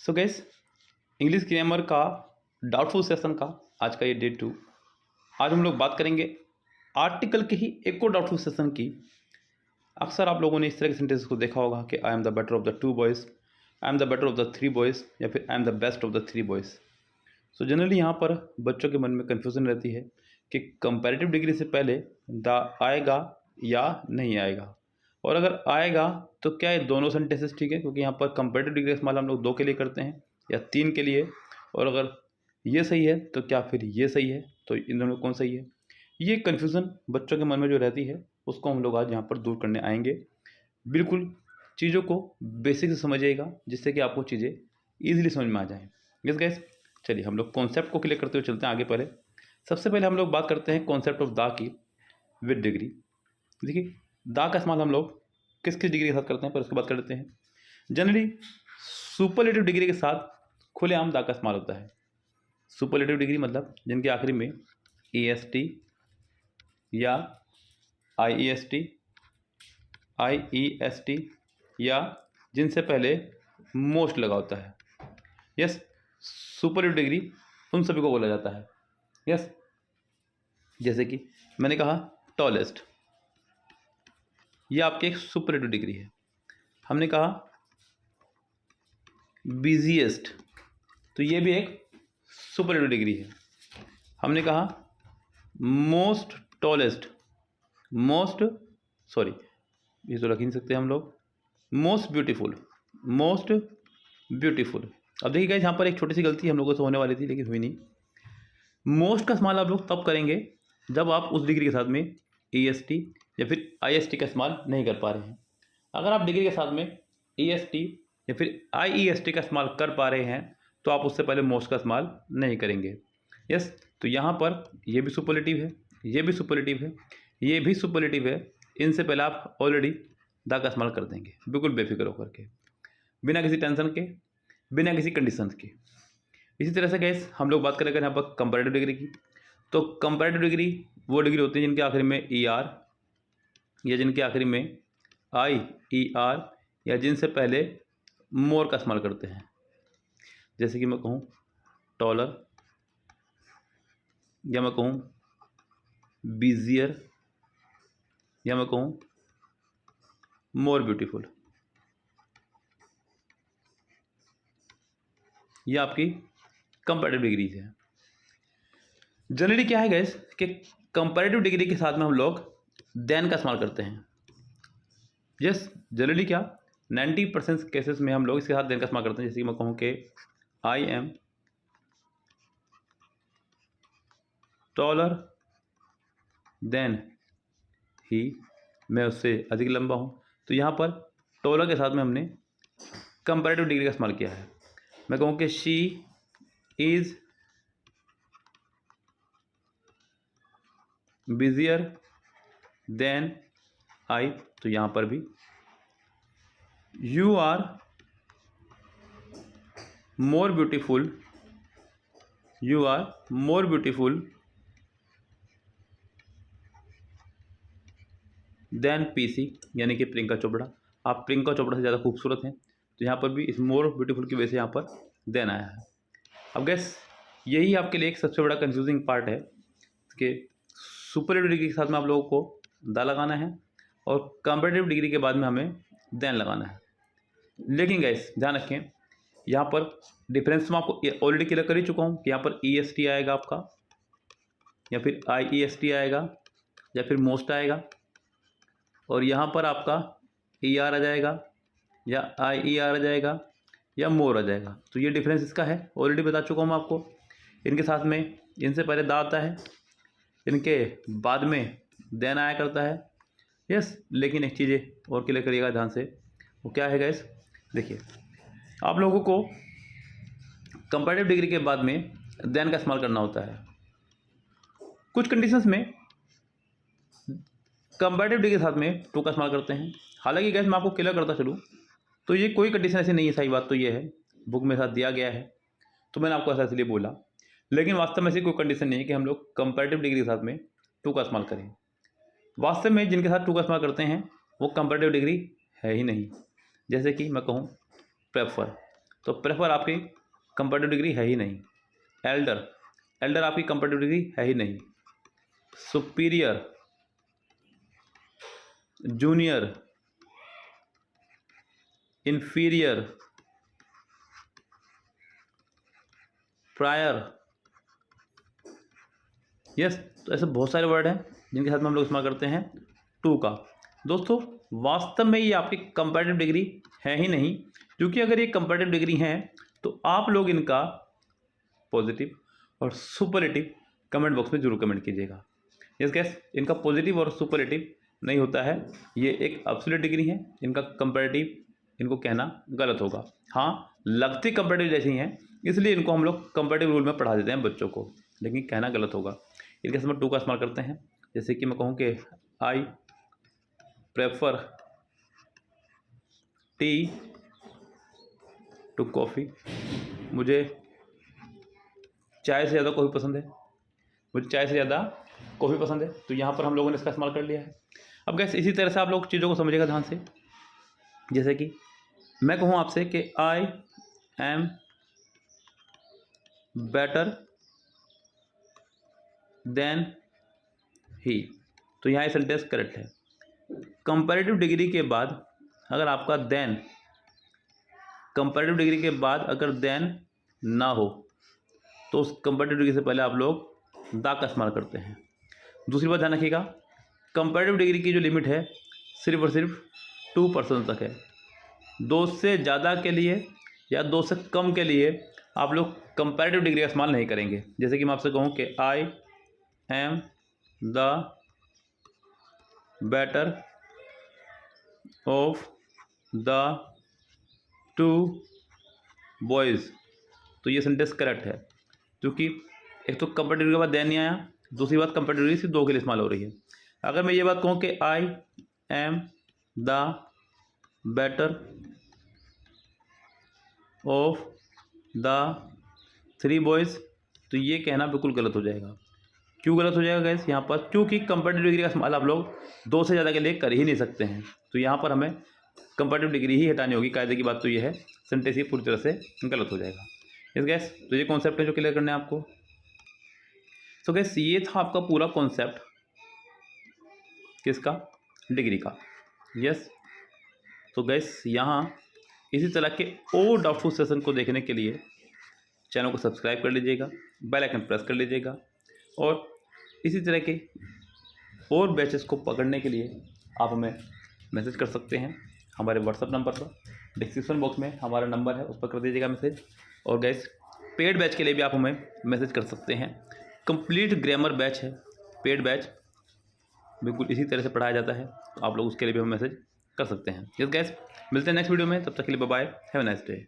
सो gas, English grammar का doubtful session का आज का ये डे 2। आज हम लोग बात करेंगे आर्टिकल के ही एक और डाउटफुल सेशन की। अक्सर आप लोगों ने इस तरह के सेंटेंसेस को देखा होगा कि I am the better of the 2 boys, I am the better of the 3 boys, या फिर I am the best of the 3 boys. So generally यहाँ पर बच्चों के मन में कन्फ्यूजन रहती है कि कंपैरेटिव डिग्री से पहले द आएगा या नहीं आएगा, और अगर आएगा तो क्या ये दोनों सेंटेंसेस ठीक है, क्योंकि यहाँ पर कंपैरेटिव डिग्री का इस्तेमाल हम लोग 2 के लिए करते हैं या 3 के लिए, और अगर ये सही है तो क्या फिर ये सही है, तो इन दोनों में कौन सही है। ये कन्फ्यूज़न बच्चों के मन में जो रहती है उसको हम लोग आज यहाँ पर दूर करने आएंगे। बिल्कुल चीज़ों को बेसिक से समझिएगा जिससे कि आपको चीज़ें ईजिली समझ में आ जाएँ। यस गाइस, चलिए हम लोग कॉन्सेप्ट को क्लियर करते हुए चलते हैं आगे। पहले सबसे पहले हम लोग बात करते हैं concept of the key with degree. देखिए, द का इस्तेमाल हम लोग किस किस डिग्री के साथ करते हैं पर उसके बाद कर लेते हैं। जनरली सुपरलेटिव डिग्री के साथ खुलेआम द का इस्तेमाल होता है। सुपरलेटिव डिग्री मतलब जिनके आखिरी में EST या IEST या जिनसे पहले मोस्ट लगा होता है। यस, सुपरलेटिव डिग्री उन सभी को बोला जाता है। यस, जैसे कि मैंने कहा टॉलेस्ट, ये आपकी एक सुपरलेटिव डिग्री है। हमने कहा बिजीएस्ट, तो ये भी एक सुपरलेटिव डिग्री है। हमने कहा मोस्ट टॉलेस्ट, ये तो रख ही नहीं सकते हम लोग, मोस्ट ब्यूटीफुल। अब देखिए गाइस, यहाँ पर एक छोटी सी गलती हम लोगों से होने वाली थी लेकिन हुई नहीं। मोस्ट का इस्तेमाल आप लोग तब करेंगे जब आप उस डिग्री के साथ में EST या फिर IST का इस्तेमाल नहीं कर पा रहे हैं। अगर आप डिग्री के साथ में EST या फिर IEST का इस्तेमाल कर पा रहे हैं तो आप उससे पहले मोस्ट का इस्तेमाल नहीं करेंगे। यस, तो यहाँ पर ये भी सुपरलेटिव है, ये भी सुपरलेटिव है, ये भी सुपरलेटिव है। इनसे पहले आप ऑलरेडी द का इस्तेमाल कर देंगे बिल्कुल बेफिक्र होकर के, बिना किसी टेंशन के, बिना किसी कंडीशन के। इसी तरह से गैस हम लोग बात करेंगे यहाँ पर कंपैरेटिव डिग्री की। तो कंपैरेटिव डिग्री वो डिग्री होती है जिनके आखिरी में ER या जिनके आखिरी में IER या जिनसे पहले मोर का इस्तेमाल करते हैं। जैसे कि मैं कहूँ टॉलर, या मैं कहूँ बिजियर, या मैं कहूँ मोर ब्यूटीफुल। ये आपकी कंपैरेटिव डिग्रीज है। जनरली क्या है गैस कि कंपैरेटिव डिग्री के साथ में हम लोग देन का इस्तेमाल करते हैं। यस, जनरली क्या 90% केसेस में हम लोग इसके साथ देन का इस्तेमाल करते हैं। जैसे कि मैं कहूँ कि I am taller than he, मैं उससे अधिक लंबा हूँ, तो यहाँ पर टॉलर के साथ में हमने कंपैरेटिव डिग्री का इस्तेमाल किया है। मैं कहूँ कि she is busier than I, तो यहाँ पर भी you are more beautiful than PC, यानी कि प्रियंका चोपड़ा। आप प्रियंका चोपड़ा से ज़्यादा खूबसूरत हैं, तो यहाँ पर भी इस मोर ब्यूटीफुल की वजह से यहाँ पर देन आया है। अब गैस, यही आपके लिए एक सबसे बड़ा कंफ्यूजिंग पार्ट है कि सुपरलेटिव डिग्री के साथ में आप लोगों को द लगाना है और कंपैरेटिव डिग्री के बाद में हमें देन लगाना है। लेकिन गैस ध्यान रखें, यहाँ पर डिफरेंस मैं आपको ऑलरेडी क्लियर कर ही चुका हूँ कि यहाँ पर EST आएगा आपका, या फिर IEST आएगा, या फिर मोस्ट आएगा, और यहाँ पर आपका ER आ जाएगा, या IER आ जाएगा, या मोर आ जाएगा। तो ये डिफरेंस इसका है, ऑलरेडी बता चुका हूँ आपको। इनके साथ में इनसे पहले द आता है, इनके बाद में देन आया करता है। यस, लेकिन एक चीज़ें और क्लियर करिएगा ध्यान से, वो क्या है गैस, देखिए आप लोगों को कंपैरेटिव डिग्री के बाद में देन का इस्तेमाल करना होता है। कुछ कंडीशंस में कंपैरेटिव डिग्री के साथ में टू का इस्तेमाल करते हैं। हालांकि गैस मैं आपको क्लियर करता चलूँ तो ये कोई कंडीशन ऐसी नहीं है। सही बात तो ये है, बुक में साथ दिया गया है तो मैंने आपको ऐसा इसलिए बोला, लेकिन वास्तव में ऐसी कोई कंडीशन नहीं है कि हम लोग कंपैरेटिव डिग्री के साथ में टू का इस्तेमाल करें। वास्तव में जिनके साथ टू का इस्तेमाल करते हैं वो कंपैरेटिव डिग्री है ही नहीं। जैसे कि मैं कहूँ प्रेफर, तो प्रेफर आपकी कंपैरेटिव डिग्री है ही नहीं। एल्डर आपकी कंपैरेटिव डिग्री है ही नहीं। Superior, junior, inferior, prior, yes. तो ऐसे बहुत सारे वर्ड हैं जिनके साथ में हम लोग इस्तेमाल करते हैं टू का। दोस्तों वास्तव में ये आपकी कंपैरेटिव डिग्री है ही नहीं, क्योंकि अगर ये कंपैरेटिव डिग्री हैं तो आप लोग इनका पॉजिटिव और सुपरलेटिव कमेंट बॉक्स में जरूर कमेंट कीजिएगा। यस गैस, इनका पॉजिटिव और सुपरलेटिव नहीं होता है, ये एक एब्सोल्यूट डिग्री है। इनका कंपैरेटिव इनको कहना गलत होगा। हाँ, लगती कंपैरेटिव जैसी हैं, इसलिए इनको हम लोग कंपैरेटिव रूल में पढ़ा देते हैं बच्चों को, लेकिन कहना गलत होगा। इनके साथ में टू का इस्तेमाल करते हैं। जैसे कि मैं कहूँ कि I prefer tea to coffee, मुझे चाय से ज़्यादा कॉफ़ी पसंद है, मुझे चाय से ज़्यादा कॉफ़ी पसंद है। तो यहाँ पर हम लोगों ने इसका इस्तेमाल कर लिया है। अब गैस इसी तरह से आप लोग चीज़ों को समझिएगा ध्यान से। जैसे कि मैं कहूँ आपसे कि I am better than he, तो यहाँ ये सेंटेंस करेक्ट है। कंपैरेटिव डिग्री के बाद अगर आपका देन, कंपैरेटिव डिग्री के बाद अगर देन ना हो तो उस कंपैरेटिव डिग्री से पहले आप लोग दा का इस्तेमाल करते हैं। दूसरी बात ध्यान रखिएगा, कंपैरेटिव डिग्री की जो लिमिट है सिर्फ और सिर्फ 2% तक है। 2 से ज़्यादा के लिए या 2 से कम के लिए आप लोग कंपैरेटिव डिग्री का इस्तेमाल नहीं करेंगे। जैसे कि मैं आपसे कहूँ कि I am the better of the 2 boys, तो ये सेंटेंस करेक्ट है, क्योंकि एक तो कंपैरेटिव के बाद देन नहीं आया, दूसरी बात कंपैरेटिव डिग्री सिर्फ 2 के लिए इस्तेमाल हो रही है। अगर मैं ये बात कहूँ कि I am the better of the 3 boys, तो ये कहना बिल्कुल गलत हो जाएगा। क्यों गलत हो जाएगा गैस यहाँ पर? क्योंकि कंपैरेटिव डिग्री का इस्तेमाल आप लोग 2 से ज़्यादा के लिए कर ही नहीं सकते हैं। तो यहाँ पर हमें कंपैरेटिव डिग्री ही हटानी होगी। कायदे की बात तो ये है, सेंटेंस ही पूरी तरह से गलत हो जाएगा। यस गैस, तो ये कॉन्सेप्ट है जो क्लियर करना है आपको। तो गैस ये था आपका पूरा कॉन्सेप्ट किसका? डिग्री का। यस, तो गैस यहाँ इसी तरह के और डाउटफुल सेशन को देखने के लिए चैनल को सब्सक्राइब कर लीजिएगा, बेल आइकन प्रेस कर लीजिएगा, और इसी तरह के और बैचेस को पकड़ने के लिए आप हमें मैसेज कर सकते हैं हमारे व्हाट्सएप नंबर पर। डिस्क्रिप्शन बॉक्स में हमारा नंबर है, उस पर कर दीजिएगा मैसेज। और गैस पेड बैच के लिए भी आप हमें मैसेज कर सकते हैं। कंप्लीट ग्रामर बैच है, पेड बैच, बिल्कुल इसी तरह से पढ़ाया जाता है, तो आप लोग उसके लिए भी हमें मैसेज कर सकते हैं। यस गैस, मिलते हैं नेक्स्ट वीडियो में, तब तक के लिए bye bye, have a nice day.